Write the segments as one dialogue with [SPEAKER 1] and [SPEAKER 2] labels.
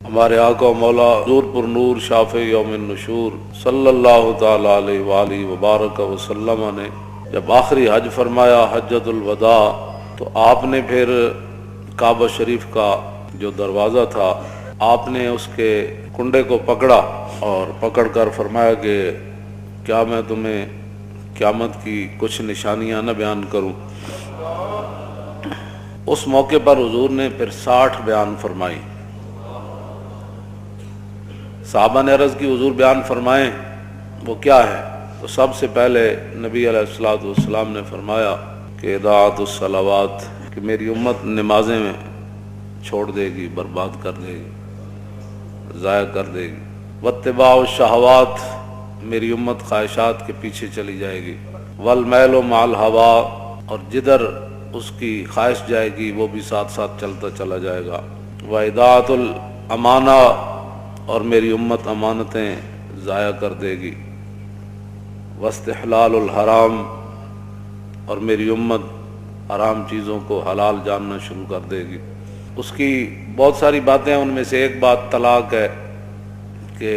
[SPEAKER 1] ہمارے آقا و مولا حضور پر نور شافع یوم النشور صلی اللہ تعالی علیہ وآلہ وبارک وسلم نے جب آخری حج فرمایا حجۃ الوداع، تو آپ نے پھر کعبہ شریف کا جو دروازہ تھا آپ نے اس کے کنڈے کو پکڑا اور پکڑ کر فرمایا کہ کیا میں تمہیں قیامت کی کچھ نشانیاں نہ بیان کروں۔ اس موقع پر حضور نے پھر 60 بیان فرمائی۔ صحابہ نے عرض کی حضور بیان فرمائیں وہ کیا ہے؟ تو سب سے پہلے نبی علیہ الصلوۃ والسلام نے فرمایا کہ اضاعت الصلوات، کہ میری امت نمازیں میں چھوڑ دے گی، برباد کر دے گی، ضائع کر دے گی۔ واتباع الشہوات، میری امت خواہشات کے پیچھے چلی جائے گی۔ والمیل مع الہوا، اور جدھر اس کی خواہش جائے گی وہ بھی ساتھ ساتھ چلتا چلا جائے گا۔ واضاعت الامانہ، اور میری امت امانتیں ضائع کر دے گی۔ واستحلال الحرام، اور میری امت حرام چیزوں کو حلال جاننا شروع کر دے گی۔ اس کی بہت ساری باتیں ہیں، ان میں سے ایک بات طلاق ہے کہ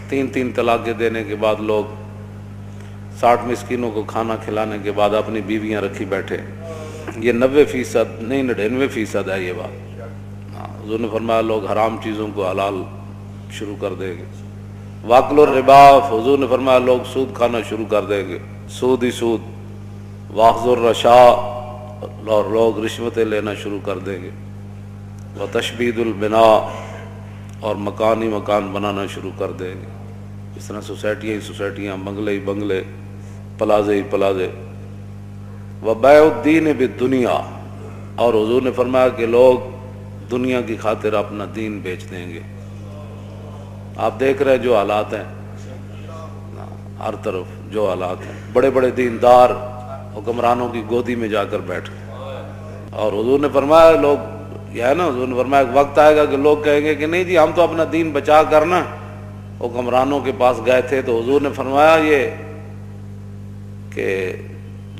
[SPEAKER 1] 3 طلاقیں دینے کے بعد لوگ 60 مسکینوں کو کھانا کھلانے کے بعد اپنی بیویاں رکھی بیٹھے۔ یہ 90% نہیں 99% ہے یہ بات۔ حضور نے فرمایا لوگ حرام چیزوں کو حلال شروع کر دیں گے۔ واکل الربا، حضور نے فرمایا لوگ سود کھانا شروع کر دیں گے، سود ہی سود۔ واخذ الرشا، اور لوگ رشوتیں لینا شروع کر دیں گے۔ وتشبید البناء، اور مکان ہی مکان بنانا شروع کر دیں گے، اس طرح سوسائٹیاں ہی سوسائٹیاں، بنگلے ہی بنگلے، پلازے ہی پلازے۔ وبیع الدین بالدنیا، اور حضور نے فرمایا کہ لوگ دنیا کی خاطر اپنا دین بیچ دیں گے۔ آپ دیکھ رہے جو حالات ہیں، ہر طرف جو حالات ہیں، بڑے بڑے دیندار حکمرانوں کی گودی میں جا کر بیٹھے، اور حضور نے فرمایا لوگ یہ ہے نا، حضور نے فرمایا ایک وقت آئے گا کہ لوگ کہیں گے کہ نہیں جی ہم تو اپنا دین بچا کر نا حکمرانوں کے پاس گئے تھے۔ تو حضور نے فرمایا یہ کہ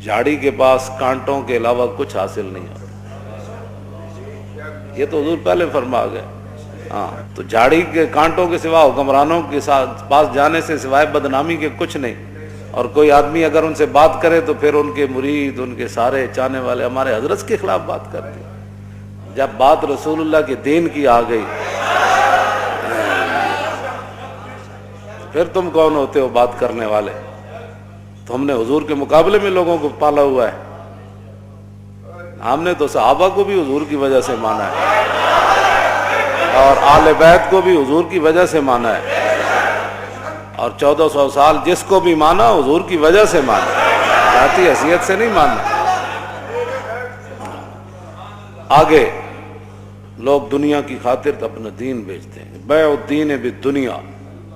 [SPEAKER 1] جھاڑی کے پاس کانٹوں کے علاوہ کچھ حاصل نہیں ہوتا۔ یہ تو حضور پہلے فرما گئے۔ ہاں، تو جھاڑی کے کانٹوں کے سوا حکمرانوں کے پاس جانے سے سوائے بدنامی کے کچھ نہیں۔ اور کوئی آدمی اگر ان سے بات کرے تو پھر ان کے مرید، ان کے سارے چاہنے والے ہمارے حضرت کے خلاف بات کرتے ہیں۔ جب بات رسول اللہ کے دین کی آ گئی پھر تم کون ہوتے ہو بات کرنے والے؟ تو ہم نے حضور کے مقابلے میں لوگوں کو پالا ہوا ہے۔ ہم نے تو صحابہ کو بھی حضور کی وجہ سے مانا ہے، اور آل بیت کو بھی حضور کی وجہ سے مانا ہے، اور 1400 سال جس کو بھی مانا حضور کی وجہ سے مانا، ذاتی حیثیت سے نہیں ماننا۔ آگے لوگ دنیا کی خاطر اپنا دین بیچتے ہیں، بیع الدین بالدنیا،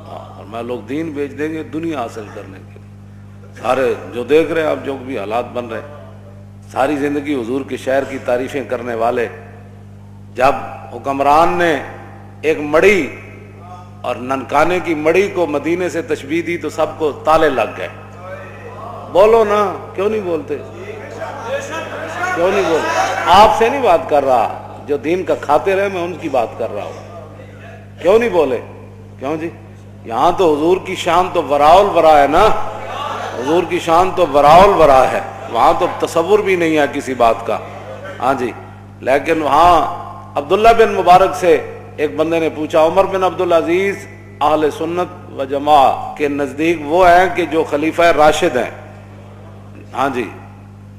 [SPEAKER 1] اور میں لوگ دین بیچ دیں گے دنیا حاصل کرنے کے لیے۔ سارے جو دیکھ رہے ہیں آپ، جو بھی حالات بن رہے ہیں، ساری زندگی حضور کے شہر کی تعریفیں کرنے والے، جب حکمران نے ایک مڑی اور ننکانے کی مڑی کو مدینے سے تشبیہ دی تو سب کو تالے لگ گئے۔ بولو نا، کیوں نہیں بولتے؟ کیوں نہیں بولتے؟ آپ سے نہیں بات کر رہا، جو دین کا خاطر ہے میں ان کی بات کر رہا ہوں۔ کیوں نہیں بولے؟ کیوں جی؟ یہاں تو حضور کی شان تو وراء الورا ہے نا، حضور کی شان تو وراء الورا ہے، وہاں تو تصور بھی نہیں ہے کسی بات کا۔ ہاں جی، لیکن وہاں عبداللہ بن مبارک سے ایک بندے نے پوچھا، عمر بن عبدالعزیز اہل سنت و جماعت کے نزدیک وہ ہیں کہ جو خلیفہ راشد ہیں۔ ہاں جی،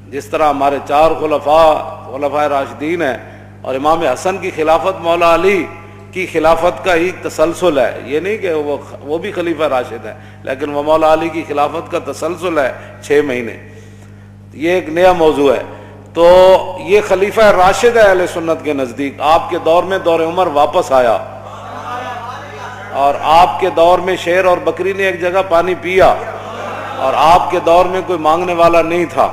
[SPEAKER 1] جس طرح ہمارے 4 خلفاء راشدین ہیں، اور امام حسن کی خلافت مولا علی کی خلافت کا ہی تسلسل ہے، یہ نہیں کہ وہ بھی خلیفہ راشد ہیں، لیکن وہ مولا علی کی خلافت کا تسلسل ہے 6 مہینے۔ یہ ایک نیا موضوع ہے۔ تو یہ خلیفہ راشد ہے اہل سنت کے نزدیک۔ آپ کے دور میں دور عمر واپس آیا، اور آپ کے دور میں شیر اور بکری نے ایک جگہ پانی پیا، اور آپ کے دور میں کوئی مانگنے والا نہیں تھا،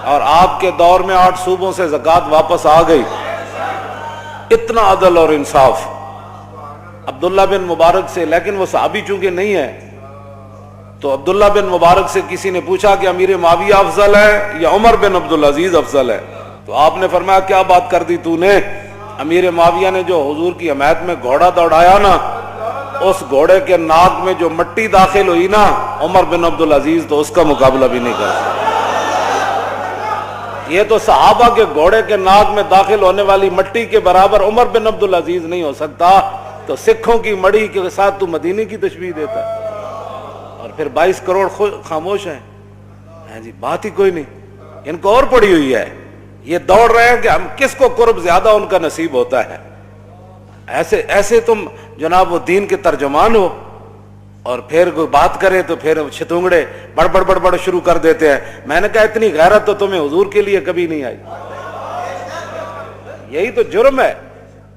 [SPEAKER 1] اور آپ کے دور میں 8 صوبوں سے زکوٰۃ واپس آ گئی۔ اتنا عدل اور انصاف عبداللہ بن مبارک سے، لیکن وہ صحابی چونکہ نہیں ہے تو عبداللہ بن مبارک سے کسی نے پوچھا کہ امیر معاویہ افضل ہے یا عمر بن عبدالعزیز افضل ہے؟ تو آپ نے فرمایا کیا بات کر دی تو نے؟ امیر معاویہ نے جو حضور کی حمایت میں گھوڑا دوڑایا نا، اس گھوڑے کے ناک میں جو مٹی داخل ہوئی نا، عمر بن عبدالعزیز تو اس کا مقابلہ بھی نہیں کر سکتا۔ یہ تو صحابہ کے گھوڑے کے ناک میں داخل ہونے والی مٹی کے برابر عمر بن عبدالعزیز نہیں ہو سکتا، تو سکھوں کی مڑی کے ساتھ تو مدینے کی تشبیہ دیتا ہے، اور پھر 22 کروڑ خاموش ہیں جی، بات ہی کوئی نہیں، ان کو اور پڑی ہوئی ہے، یہ دوڑ رہے ہیں کہ ہم کس کو قرب زیادہ ان کا نصیب ہوتا ہے۔ ایسے تم جناب وہ دین کے ترجمان ہو، اور پھر کوئی بات کرے تو پھر شتونگڑے بڑ شروع کر دیتے ہیں۔ میں نے کہا اتنی غیرت تو تمہیں حضور کے لیے کبھی نہیں آئی، یہی تو جرم ہے،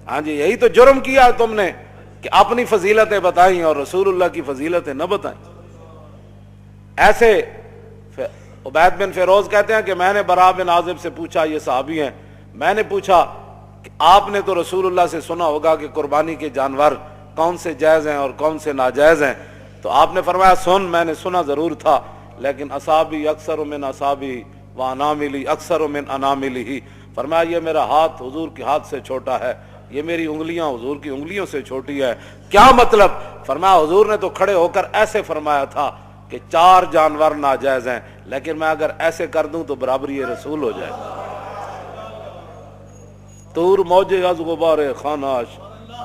[SPEAKER 1] ہاں جی یہی تو جرم کیا تم نے کہ اپنی فضیلتیں بتائیں اور رسول اللہ کی فضیلتیں نہ بتائیں۔ ایسے عبید بن فیروز کہتے ہیں کہ میں نے براء بن عازب سے پوچھا، یہ صحابی ہیں، میں نے پوچھا کہ آپ نے تو رسول اللہ سے سنا ہوگا کہ قربانی کے جانور کون سے جائز ہیں اور کون سے ناجائز ہیں، تو آپ نے فرمایا میں نے سنا ضرور تھا، لیکن اصابی اکثر من اصابی و اناملی اکثر من اناملی، فرمایا یہ میرا ہاتھ حضور کے ہاتھ سے چھوٹا ہے، یہ میری انگلیاں حضور کی انگلیوں سے چھوٹی ہے۔ کیا مطلب؟ فرمایا حضور نے تو کھڑے ہو کر ایسے فرمایا تھا کہ 4 جانور ناجائز ہیں، لیکن میں اگر ایسے کر دوں تو برابری رسول ہو جائے۔ طور موجے از غبار خاناش،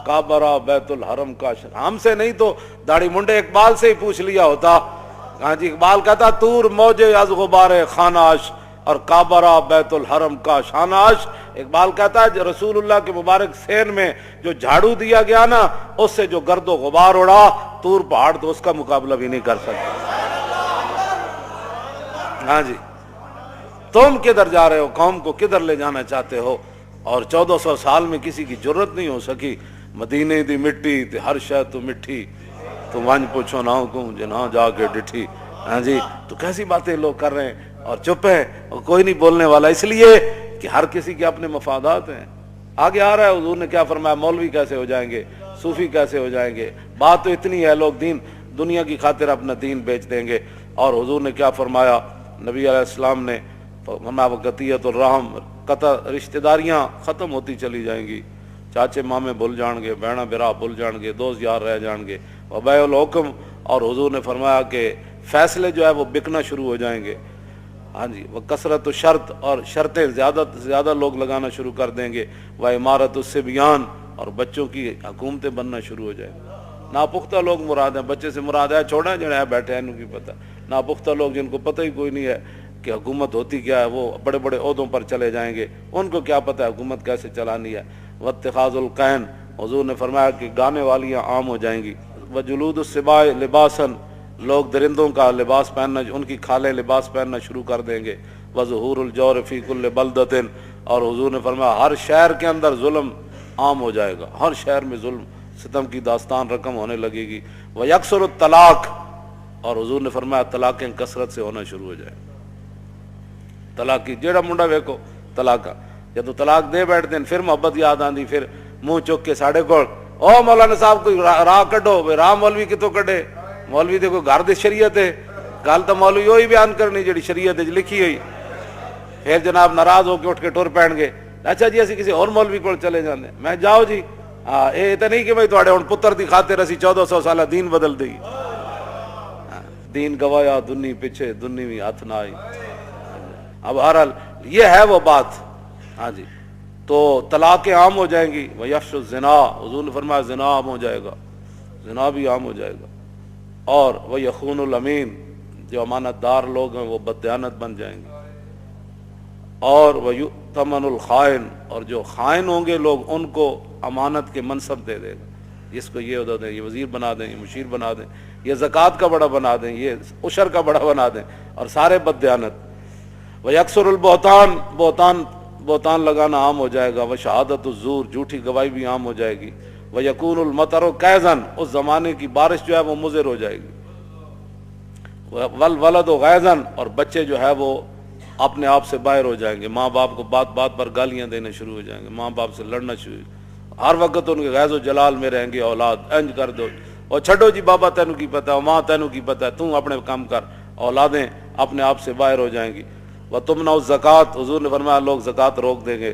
[SPEAKER 1] کعبہ بیت الحرم کا، ہم سے نہیں تو داڑھی منڈے اقبال سے ہی پوچھ لیا ہوتا۔ ہاں جی، اقبال کہتا طور موجے از غبار خاناش اور کعبہ بیت الحرم کا شاناش۔ اقبال کہتا ہے رسول اللہ کے مبارک سین میں جو جھاڑو دیا گیا نا، اس سے جو گرد و غبار اڑا، طور پہاڑ تو اس کا مقابلہ بھی نہیں کر سکتا۔ ہاں جی، تم کدھر جا رہے ہو، قوم کو کدھر لے جانا چاہتے ہو؟ اور 1400 سال میں کسی کی جرت نہیں ہو سکی۔ مدینے دی مٹی تے ہر شے تو مٹھی، تو ونج پوچھو نہ کو جناں جا کے ڈٹھی۔ ہاں جی، تو کیسی باتیں لوگ کر رہے ہیں اور چپ ہے اور کوئی نہیں بولنے والا، اس لیے کہ ہر کسی کے اپنے مفادات ہیں۔ آگے آ رہا ہے حضور نے کیا فرمایا، مولوی کیسے ہو جائیں گے، صوفی کیسے ہو جائیں گے، بات تو اتنی ہے، لوگ دنیا کی خاطر اپنا دین بیچ دیں گے۔ اور حضور نے کیا فرمایا، نبی علیہ السلام نے فرمایا وقتیت الرحم، قطع رشتہ داریاں ختم ہوتی چلی جائیں گی، چاچے مامے بھول جان گے، بہنا برا بھول جان گے، دوست یار رہ جان گے، وبیع الحکم، اور حضور نے فرمایا کہ فیصلے جو ہے وہ بکنا شروع ہو جائیں گے۔ ہاں جی، وہ کثرت و شرط، اور شرطیں زیادہ سے زیادہ لوگ لگانا شروع کر دیں گے، وہ عمارت الصبیان، اور بچوں کی حکومتیں بننا شروع ہو جائیں گے۔ ناپختہ لوگ مراد ہیں، بچے سے مراد ہے چھوڑیں جڑے ہیں بیٹھے ہیں انہوں کی پتہ، ناپختہ لوگ جن کو پتہ ہی کوئی نہیں ہے کہ حکومت ہوتی کیا ہے، وہ بڑے بڑے عہدوں پر چلے جائیں گے، ان کو کیا پتہ ہے حکومت کیسے چلانی ہے۔ واتخاذ القین، حضور نے فرمایا کہ گانے والیاں عام ہو جائیں گی۔ وجلود السباع لباسا، لوگ درندوں کا لباس پہننا، ان کی کھالیں لباس پہننا شروع کر دیں گے۔ وظہور الجور فی کل بلدۃ، اور حضور نے فرمایا ہر شہر کے اندر ظلم عام ہو جائے گا، ہر شہر میں ظلم ستم کی داستان رقم ہونے لگے گی۔ ویکثر الطلاق، اور حضور نے فرمایا طلاقیں کثرت سے ہونا شروع ہو جائیں۔ طلاق کی جیڑا منڈا ویکو طلاق، جب تو طلاق دے بیٹھتے ہیں پھر محبت یاد آندی، پھر منہ چک کے ساڑے کو او مولانا صاحب کوئی راہ کڈو، راہ مولوی کتوں کڈے، مولوی دے کوئی گھر دی شریعت ہے، گل تو مولوی وہی بیان کرنی جڑی شریعت وچ لکھی ہوئی۔ پھر جناب ناراض ہو کے اٹھ کے ٹر پین گے، اچھا جی اسی کسی اور مولوی کو چلے جاندے، میں جاؤ جی، یہ تو نہیں کہ بھائی تھوڑے ہن پتر دی خاطر اسی 1400 سالہ دین بدل دئی، دین گوایا دنی پیچھے دنی بھی ہاتھ نہ آئی۔ اب بہرحال یہ ہے وہ بات۔ ہاں جی، تو طلاقیں عام ہو جائیں گی۔ ویفش الزنا، حضور نے فرمایا زنا عام ہو جائے گا، زنا بھی عام ہو جائے گا۔ اور وہ یخون الامین، جو امانت دار لوگ ہیں وہ بددیانت بن جائیں گے۔ اور وہ یؤتمن الخائن، اور جو خائن ہوں گے لوگ ان کو امانت کے منصب دے دے گا، اس کو یہ عہدہ دیں، یہ وزیر بنا دیں، یہ مشیر بنا دیں، یہ زکوٰۃ کا بڑا بنا دیں، یہ عشر کا بڑا بنا دیں، اور سارے بددیانت۔ ویکثر البہتان، بہتان لگانا عام ہو جائے گا۔ وشہادت الزور، جھوٹی گواہی بھی عام ہو جائے گی۔ ویکون المطر کیزن، اس زمانے کی بارش جو ہے وہ مضر ہو جائے گی۔ والولد غیظن، اور بچے جو ہے وہ اپنے آپ سے باہر ہو جائیں گے، ماں باپ کو بات بات پر گالیاں دینے شروع ہو جائیں گے، ماں باپ سے لڑنا شروع، ہر وقت ان کے غیظ و جلال میں رہیں گے، اولاد انج کر دو، اور چھڈو جی بابا تینوں کی پتہ ہے، ماں تینوں کی پتہ ہے، تم اپنے کام کر، اولادیں اپنے آپ سے باہر ہو جائیں گی۔ وَتُمْنَعُ الزَّكَاةُ، حضور نے فرمایا لوگ زکوٰۃ روک دیں گے۔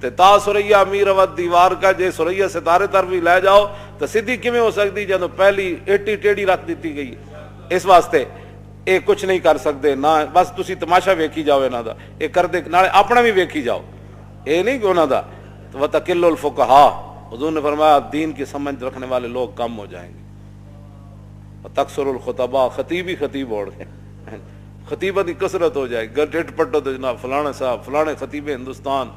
[SPEAKER 1] تے تا سریا امیر ود دیوار کا جے سریا ستارے طرف بھی لے جاؤ تو سیدھی کیویں ہو سکتی جدوں پہلی ایٹی ٹیڑھی رکھ دیتی گئی. اس واسطے یہ کچھ نہیں کر سکتے نہ بس تسی تماشا ویکھی جاؤ انہاں دا, یہ کر دے نالے اپنا بھی ویکھی جاؤ, یہ نہیں کہ انہاں دا. وتقل الفقہاء, حضور نے فرمایا دین کی سمجھ رکھنے والے لوگ کم ہو جائیں گے. تکثر الخطباء, خطیب ہی خطیب اوڑ گئے, خطیبہ کی کثرت ہو جائے. ڈٹ پٹو تو جناب فلانا صاحب فلانے خطیب ہندوستان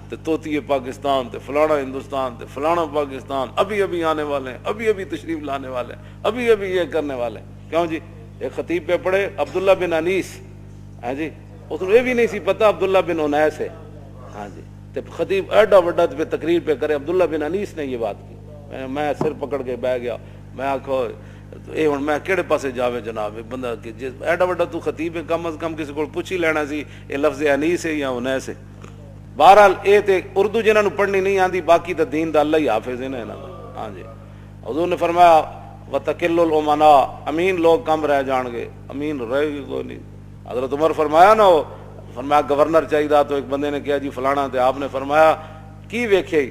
[SPEAKER 1] تے توتی پاکستان تے فلانا ہندوستان تے فلانا پاکستان ابھی ابھی آنے والے ہیں, ابھی ابھی تشریف لانے والے ہیں, ابھی ابھی یہ کرنے والے ہیں. کیوں جی ایک خطیب پہ پڑھے عبداللہ بن انیس, ہاں جی اس نے یہ بھی نہیں سی پتا عبداللہ بن انیس ہے. ہاں جی تے خطیب ایڈا وڈا پہ تقریر پہ کرے عبداللہ بن انیس نے یہ بات کی. میں سر پکڑ کے بہ گیا, میں آخو یہ ہوں میں کہڑے پاسے جاوے جناب, بندہ ایڈا وڈا تو خطیب ہے, کم از کم کسی کو پوچھ ہی لینا سی یہ لفظ انیس ہے یا انیس ہے. بہرحال یہ تے اردو جنہوں پڑھنی نہیں آتی, باقی تو دین دا اللہ ہی حافظ ہے نا. ہاں جی حضور نے فرمایا وتقل الامناء, امین لوگ کم رہ جان گے, امین رہے گی کوئی نہیں. حضرت عمر فرمایا نا, فرمایا گورنر چاہیے, تو ایک بندے نے کہا جی فلانا, تے آپ نے فرمایا کی ویکھے,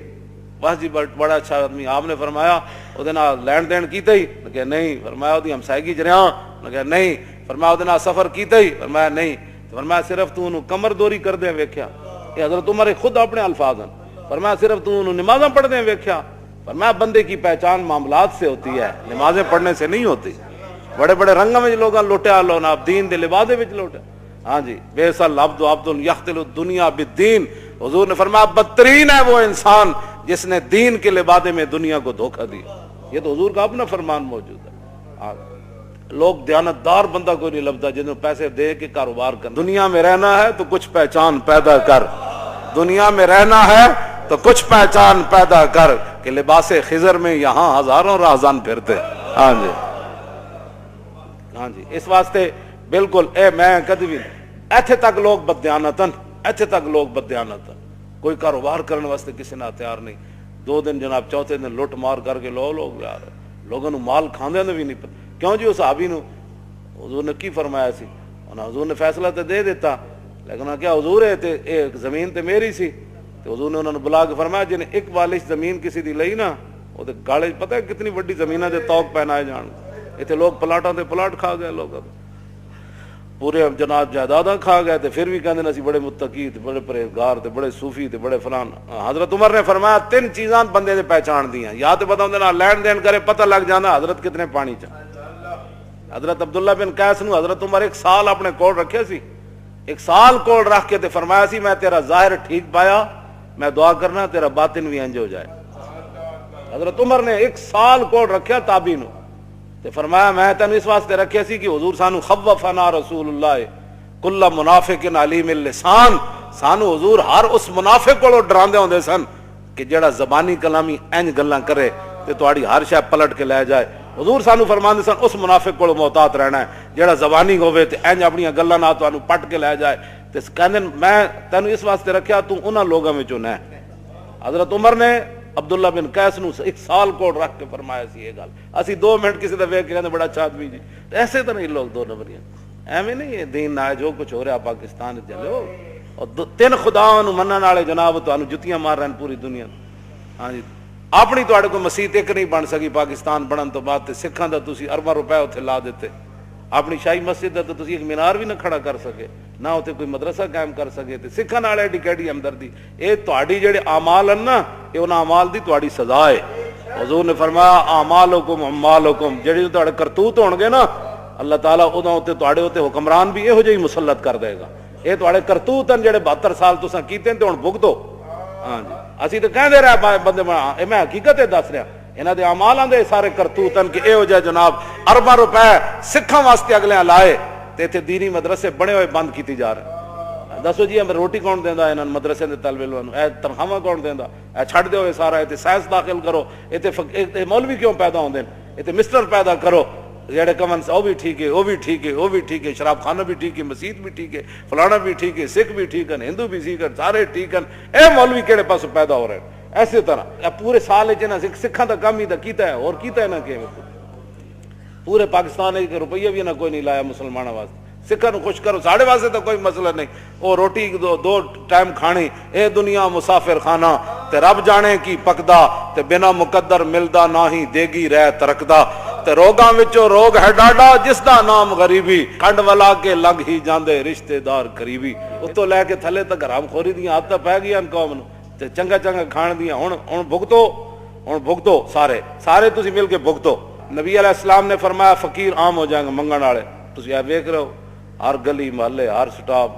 [SPEAKER 1] بس جی بڑا اچھا آدمی. آپ نے فرمایا وہ لین دین کیتا ہی, کہ نہیں. فرمایا وہ ہمسائیگی چ رہا, کہ نہیں. فرمایا وہ سفر کیتا ہی, فرمایا نہیں. فرمایا صرف تو کمر دوری کر دیں ویکھیا. یہ حضرت عمر خود اپنے الفاظ ہیں. فرمایا صرف تو نمازاں پڑھ دیں ویکھیا. فرمایا بندے کی پہچان معاملات سے ہوتی ہے, نمازیں پڑھنے سے نہیں ہوتی. بڑے بڑے رنگوں میں لوگاں لوٹیا لو نا, دین دے لبادے وچ لوٹیا. ہاں جی بیسل عبد عبد یختل الدنیا بالدین. حضور نے فرمایا بدترین ہے وہ انسان جس نے دین کے لبادے میں دنیا کو دھوکہ دیا. یہ تو حضور کا اپنا فرمان موجود ہے. لوگ دیانتدار بندہ کوئی نہیں لبدا جنہوں پیسے دے کے کاروبار کر. دنیا میں رہنا ہے تو کچھ پہچان پیدا کر, دنیا میں رہنا ہے تو کچھ پہچان پیدا کر, کہ لباس خضر میں یہاں ہزاروں راہزان پھرتے. ہاں جی ہاں جی اس واسطے بالکل اے میں کدی بھی ایتھے تک لوگ بددیانتن, ایتھے تک لوگ بددیانتن, کوئی کاروبار کرنے واسطے کسی نہ تیار نہیں. 2 دن جناب چوتھے دن لٹ مار کر کے لوگ یار لوگوں مال کھاندے نے بھی نہیں پتا. کیوں جی اس صحابی نو حضور نے کی فرمایا سی, حضور نے فیصلہ تو دے دیتا, لیکن کیا حضور ہے تے ایک زمین تے میری سی. تو حضور نے انہوں نے بلا کے فرمایا جن ایک بالش زمین کسی دی لئی نا, وہ تے گاڑے پتہ ہے کتنی بڑی زمیناں دے توق پہنائے جان. اتنے لوگ پلاٹاں تے پلاٹ کھا گئے, لوگ پورے جناب جائیداداں کھا گئے, تے پھر بھی کہندے اسی بڑے متقی تے بڑے پرہیزگار تے بڑے صوفی تے بڑے فلان. حضرت عمر نے فرمایا 3 چیزاں بندے دے پہچان دیاں, یا تے بتاؤں دے نال لین دین کرے پتہ لگ جانا حضرت کتنے پانی چ. حضرت عبداللہ بن قیس نو حضرت عمر 1 سال اپنے کول رکھے سی, 1 سال کول رکھ کے تے فرمایا سی میں تیرا ظاہر ٹھیک پایا, میں دعا کرنا تیرا باطن بھی انج ہو جائے. حضرت عمر نے 1 سال کول رکھیا تابعی نو, تے فرمایا میں تینوں اس واسطے رکھیا سی کہ حضور سانو خوفنا رسول اللہ کل منافق علیم اللسان, سانو حضور ہر اس منافق کو ڈراندے ہوندے سن کہ جڑا زبانی کلامی انج گلاں کرے تے تہاڈی ہر شے پلٹ کے لے جائے. حضور سانو فرماندے سن اس منافق کو محتاط رہنا ہے جڑا زبانی ہوے تے انج اپنی گلاں نال تانوں پٹ کے لے جائے. تے کہندے میں تینوں اس واسطے رکھیا تو انہاں لوگاں وچوں نہ. حضرت عمر نے عبداللہ بن قیس نو 1 سال کو رکھ کے فرمایا سی یہ گل. اسی 2 منٹ کسی دا ویکھ کے کہندے بڑا اچھا آدمی جی. ایسے تو نہیں لوگ 2 نمبریاں, ایویں نہیں ہے دین نہ جو کچھ ہو رہا پاکستان چلو, اور 3 خداواں نو منن والے جناب تانوں جتیاں مار رہے ہیں پوری دنیا. ہاں جی اپنی تواڈے کوئی مسجد ایک نہیں بن سکی پاکستان بنن تو بعد, تے سکھاں دا تسی ارباں روپے اوتھے لا دیتے. اپنی شاہی مسجد دا تو تسی ایک مینار بھی نہ کھڑا کر سکے, نہ اوتھے کوئی مدرسہ قائم کر سکے. تے سکھاں نال ایڈی کیڑی ہمدردی. اے تواڈی جڑے اعمال ہیں نا, اے انہاں اعمال دی تواڈی سزا ہے. حضور نے فرمایا اعمالکم اعمالکم, جڑے تواڈے کرتوت ہون گے نا اللہ تعالیٰ اودوں تے تواڈے اوتے حکمران بھی یہو جہی مسلط کر دے گا. اے تواڈے کرتوت ہیں جڑے 72 سال تساں کیتے تے ہن بھگتو. ہاں جی اسی تو کہندے رہے بندے, میں حقیقت دس رہا, انہاں دے اعمالاں دے سارے کرتوت ہیں کہ یہو جہا جناب ارباں روپے سکھاں واسطے اگلے لائے تے اتنے دینی مدرسے بنے ہوئے بند کیتے جا رہے ہیں. دسو جی ہمیں روٹی کون دیندا انہاں مدرسے دے طالب علماں, اے تنخواہ کون دیندا, اے چھڈ دیو اے سارا, تے سائنس داخل کرو, تے مولوی کیوں پیدا ہوندے ہیں, تے مسٹر پیدا کرو جڑے کمن وہ بھی ٹھیک ہے, وہ بھی ٹھیک ہے, وہ بھی ٹھیک ہے, شراب خانہ بھی ٹھیک ہے, مسجد بھی ٹھیک ہے, فلانا بھی ٹھیک ہے, سکھ بھی ٹھیک ہے, ہندو بھی ٹھیک ہے, سارے ٹھیک ہیں. اے مولوی کہڑے پاس پیدا ہو رہے ہیں. اسی طرح پورے سال سکھاں دا کام ہی دا کیتا ہے, اور کیتا ہے نہ کہ پورے پاکستان 1 روپیہ بھی نہ کوئی نہیں لایا مسلمانوں واسطے. سکھاں نوں خوش کرو، ساڑے واسطے تو کوئی مسئلہ نہیں، وہ روٹی دو ٹائم کھانی، اے دنیا مسافر خانہ، تے رب جانے کی پکدا، تے بنا مقدر ملدا نہ ہی دیگی رہ ترکدا، تے روگاں وچوں روگ ہے ڈاڈا جس دا نام غریبی، کھنڈ والا کے لنگ ہی جاندے رشتے دار قریبی۔ اتوں لے کے تھلے تک حرام خوری دیاں عادتاں پی گئیاں قوم نوں، تے چنگا چنگا کھان دیاں، ہن بھگتو سارے تسی مل کے بھگتو۔ نبی علیہ السلام نے فرمایا فقیر عام ہو جائیں گے منگن والے، تسی اے ویکھ رہے ہو ہر گلی محلے ہر سٹاپ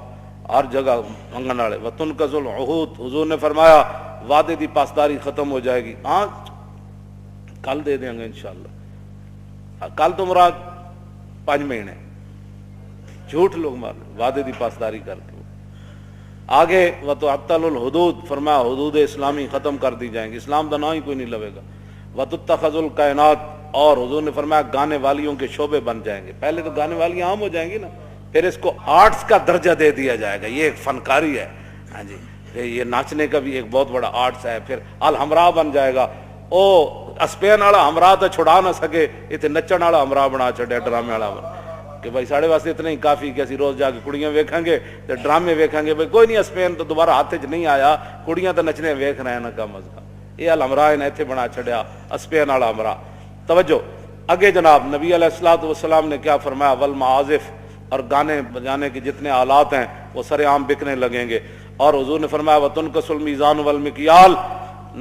[SPEAKER 1] ہر جگہ منگن والے۔ وتنقض العہود، حضور نے فرمایا وعدے دی پاسداری ختم ہو جائے گی، ہاں کل دے دیں گے انشاءاللہ، کل تو مراد 5 مہینے، جھوٹ لوگ مار وعدے دی پاسداری کر کے۔ آگے وتعطل الحدود، فرمایا حدود اسلامی ختم کر دی جائیں گی، اسلام دا نام ہی کوئی نہیں لوے گا۔ وتتخذ الکائنات، اور حضور نے فرمایا گانے والیوں کے شعبے بن جائیں گے، پہلے تو گانے والی عام ہو جائیں گی نا، پھر اس کو آرٹس کا درجہ دے دیا جائے گا، یہ ایک فنکاری ہے، ہاں جی، پھر یہ ناچنے کا بھی ایک بہت بڑا آرٹس ہے، پھر الحمراء بن جائے گا، او اسپین والا ہمراہ تو چھڑا نہ سکے، اتنے نچن والا ہمراہ بنا چھڑیا، ڈرامے والا ہمراہ، کہ بھائی ساڑے واسطے اتنا ہی کافی کہ اسی روز جا کے کڑیاں ویکھیں گے تے ڈرامے ویکھیں گے، بھائی کوئی نہیں اسپین تو دوبارہ ہاتھ چ نہیں آیا، کڑیاں تو نچنے ویکھ رہے ہیں نا کم از کم، یہ الحمراہ نے اتنے بنا چھڑیا اسپین والا ہمراہ۔ توجہ اگے جناب نبی علیہ الصلوۃ والسلام نے کیا فرمایا، والمعازف، اور گانے بجانے کے جتنے آلات ہیں وہ سر عام بکنے لگیں گے، اور حضور نے فرمایا وتنقص المیزان والمکیال،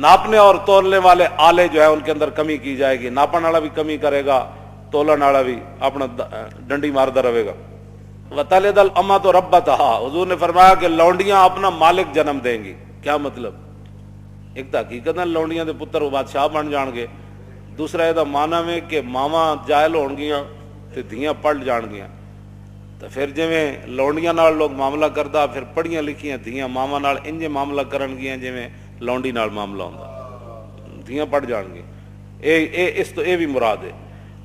[SPEAKER 1] ناپنے اور تولنے والے آلے جو ہے ان کے اندر کمی کی جائے گی، ناپن والا بھی کمی کرے گا، تولن والا بھی اپنا ڈنڈی ماردا رہے گا۔ وتلد الامۃ ربتہا، حضور نے فرمایا کہ لونڈیاں اپنا مالک جنم دیں گی، کیا مطلب؟ ایک تو حقیقت لونڈیاں دے پتر وہ بادشاہ بن جان گے، دوسرا یہ مانا میں کہ ماواں جائل ہون گیاں تے دھیاں پڑھ جان گیاں، تو پھر جویں لونڈیاں نال لوگ معاملہ کردا، پھر پڑھیاں لکھیاں دھیاں ماواں نال انجے معاملہ کرن گیاں جویں لونڈی نال معاملہ ہوندا، دھیاں پڑھ جان گے، اس تو اے بھی مراد ہے۔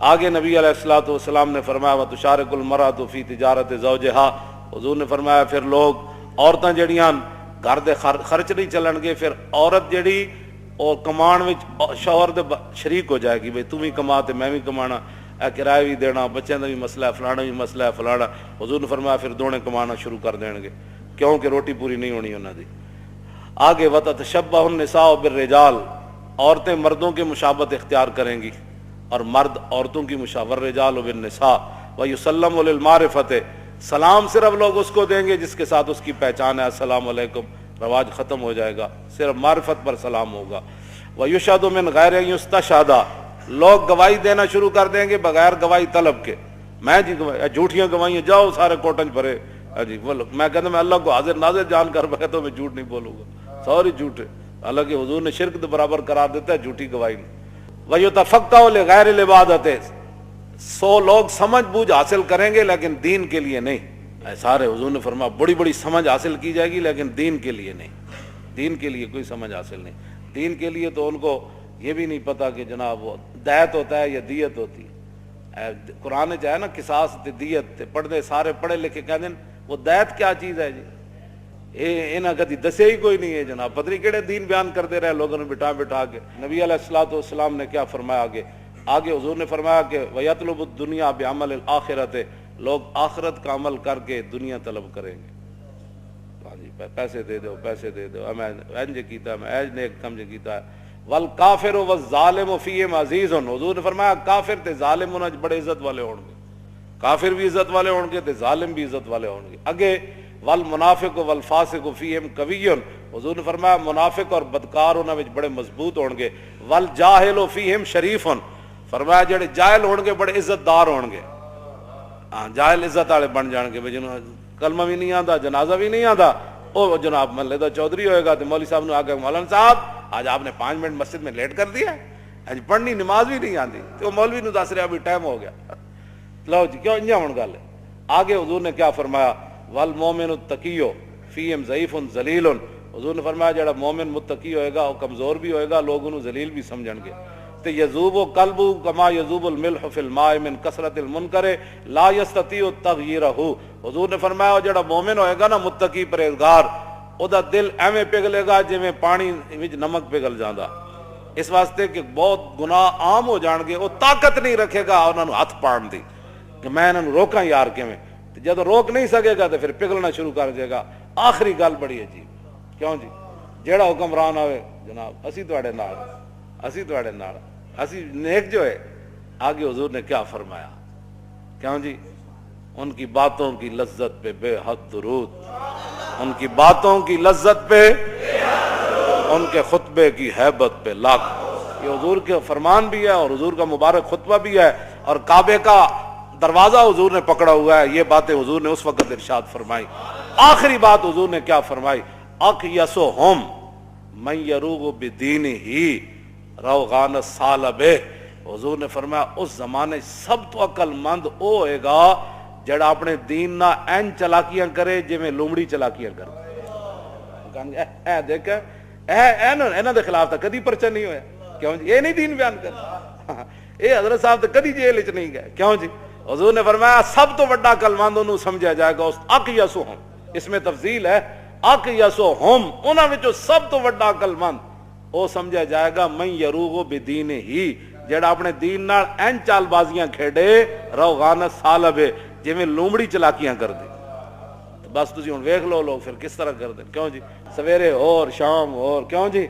[SPEAKER 1] آگے نبی علیہ الصلوۃ والسلام نے فرمایا وتشارک المرأۃ فی تجارت زوجہا، حضور نے فرمایا پھر لوگ عورتاں جڑیاں گھر دے خرچ نہیں چلن گے، پھر عورت جڑی اور کمان وچ شوہر دے شریک ہو جائے گی، بھئی تم بھی کما تے میں بھی کمانا، اے کرایہ بھی دینا، بچوں کا بھی مسئلہ ہے، فلانا بھی مسئلہ ہے فلانا، حضور نے فرمایا پھر دونے کمانا شروع کر دیں گے، کیونکہ روٹی پوری نہیں ہونی انہاں دی۔ آگے وتتشبہ النساء بالرجال، عورتیں مردوں کی مشابہت اختیار کریں گی اور مرد عورتوں کی مشابہت، والرجال بالنساء ویسلم للمعرفۃ، سلام صرف لوگ اس کو دیں گے جس کے ساتھ اس کی پہچان ہے، السلام علیکم، رواج ختم ہو جائے گا، صرف معرفت پر سلام ہوگا۔ وَيُشْهَدُ مِنْ غَيْرِ أَنْ يُسْتَشْهَدَ، لوگ گواہی دینا شروع کر دیں گے بغیر گواہی طلب کے، میں جی جھوٹیاں گواہیاں جاؤ سارے کوٹن بھرے، جی میں کہتا میں اللہ کو حاضر ناظر جان کر بیٹھا تو میں جھوٹ نہیں بولوں گا، سوری جھوٹ ہے، حالانکہ حضور نے شرک برابر قرار دیتا ہے جھوٹی گواہی میں۔ وَيُتَفَقَّهُ لِغَيْرِ الْعِبَادَةِ، 100 لوگ سمجھ بوجھ حاصل کریں گے لیکن دین کے لیے نہیں، سارے حضور نے فرمایا بڑی بڑی سمجھ حاصل کی جائے گی لیکن دین کے لیے نہیں، دین کے لیے کوئی سمجھ حاصل نہیں، دین کے لیے تو ان کو یہ بھی نہیں پتا کہ جناب وہ دیت ہوتا ہے یا دیت ہوتی ہے، قرآن جو ہے نا قصاص تے دیت، پڑھتے سارے پڑھے لکھے کہہ دیں وہ دیت کیا چیز ہے جی، انہاں کدی دسے ہی کوئی نہیں ہے جناب، پتہ نہیں کہڑے دین بیان کرتے رہے لوگوں نے بٹھا کے۔ نبی علیہ الصلوۃ والسلام نے کیا فرمایا آگے حضور نے فرمایا کہ وَيَطْلُبُ الدُّنْيَا بِعَمَلِ الْآخِرَةِ، لوگ آخرت کا عمل کر کے دنیا طلب کریں گے، ہاں جی پیسے دے دو پیسے دے دو، میں انج کیتا میں ایج نیک کم کیتا ہے۔ والکافر والظالم فیہم عزیز، حضور نے فرمایا کافر تے ظالم انہاں بڑے عزت والے ہون گے، کافر بھی عزت والے ہون گے تے ظالم بھی عزت والے ہون گے۔ اگے والمنافق والفاسق فیہم قوی، حضور نے فرمایا منافق اور بدکار انہاں وچ بڑے مضبوط ہون گے۔ والجاہل فیہم شریف، فرمایا جڑے جاہل ہون گے بڑے عزت دار ہون گے، ہاں جاہل عزت والے بن جان گے، جنہوں کلمہ بھی نہیں آتا جنازہ بھی نہیں آتا، وہ جناب محلے دا چودھری ہوئے گا تو مولوی صاحب نے آ کے مولانا صاحب آج آپ نے 5 منٹ مسجد میں لیٹ کر دیا، آج پڑھنی نماز بھی نہیں آتی، تو مولوی نے دس رہا ابھی ٹائم ہو گیا، لو جی کیوں انجا ہون گل ہے۔ آگے حضور نے کیا فرمایا والمومن التقی فیہم ضعیف ذلیل، حضور نے فرمایا جڑا مومن متقی ہوئے گا وہ کمزور بھی ہوئے گا، لوگ انہوں ذلیل بھی سمجھن گے۔ تے یذوب قلبہ کما یذوب الملح فی الماء من کثرت المنکر لا یستطیع تغییرہ، حضور نے فرمایا جڑا مومن ہوئے گا نا متقی پرہیزگار، او دا دل ایویں پگھلے گا جویں پانی وچ نمک پگھل جاندا، اس واسطے کہ بہت گناہ عام ہو جان گے، وہ طاقت نہیں رکھے گا انہاں نوں ہاتھ پاڑن دی کہ میں انہاں نوں روکاں یار کیویں، جب روک نہیں سکے گا تو پھر پگھلنا شروع کر دے گا. آخری گل بڑی عجیب, کیوں جی جیڑا حکمران آئے جناب اسی تواڈے نال, اسی تواڈے نال, اسی نیک جو ہے. آگے حضور نے کیا فرمایا, کیوں جی ان کی باتوں کی لذت پہ بے حد درود, ان کی باتوں کی لذت پہ, ان کے خطبے کی ہیبت پہ لاکھ. یہ حضور کے فرمان بھی ہے اور حضور کا مبارک خطبہ بھی ہے, اور کعبے کا دروازہ حضور نے پکڑا ہوا ہے. یہ باتیں حضور نے اس وقت ارشاد فرمائی. آخری بات حضور نے کیا فرمائی, اقیسہم من یروغ بدینہ روغان الثعلب. حضور نے فرمایا اس زمانے سب تو عقل مند او ہوئے گا جڑا اپنے دین نہ این چلاکیاں کرے جویں لومڑی چلاکیاں کرے. اے دیکھ انہاں دے خلاف تو کدی پرچہ نہیں ہویا, کیوں جی یہ نہیں دین بیان کر, اے حضرت صاحب تو کدی جیل وچ نہیں گئے, کیوں جی. حضور نے فرمایا سب تو بڑا عقل مند انہوں سمجھا جائے گا اس اقیسہم, اس میں تفضیل ہے, اقیسہم انہاں وچوں سب تو بڑا عقل مند او سمجھا جائے گا من یروغ بدینہ, جڑا اپنے دین نال این چال بازیاں کھیڑے روغان الثعلب جویں لومڑی چلاکیاں کر دے. بس تسی ہن ویکھ لو لوگ پھر کس طرح کر دیں, کیوں جی سویرے اور شام اور, کیوں جی